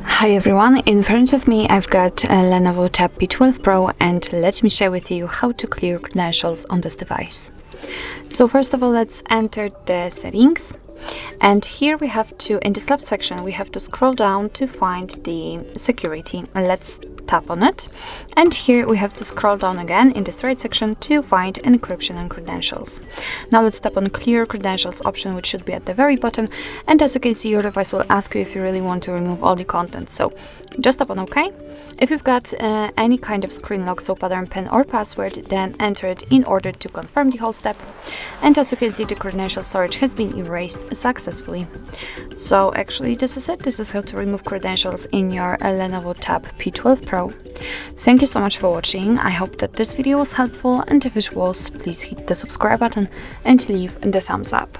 Hi everyone, in front of me I've got a LENOVO Tab P12 Pro, and let me share with you how to clear credentials on this device. So first of all, let's enter the settings, and here we have to, in this left section, we have to scroll down to find the security. Let's tap on it, and here we have to scroll down again in this right section to find encryption and credentials. Now let's tap on clear credentials option, which should be at the very bottom, and as you can see, your device will ask you if you really want to remove all the content, so just tap on OK. If you've got any kind of screen lock, so pattern, PIN or password, then enter it in order to confirm the whole step. And as you can see, the credential storage has been erased successfully. So actually this is it. This is how to remove credentials in your LENOVO Tab P12 Pro. Thank you so much for watching. I hope that this video was helpful, and if it was, please hit the subscribe button and leave the thumbs up.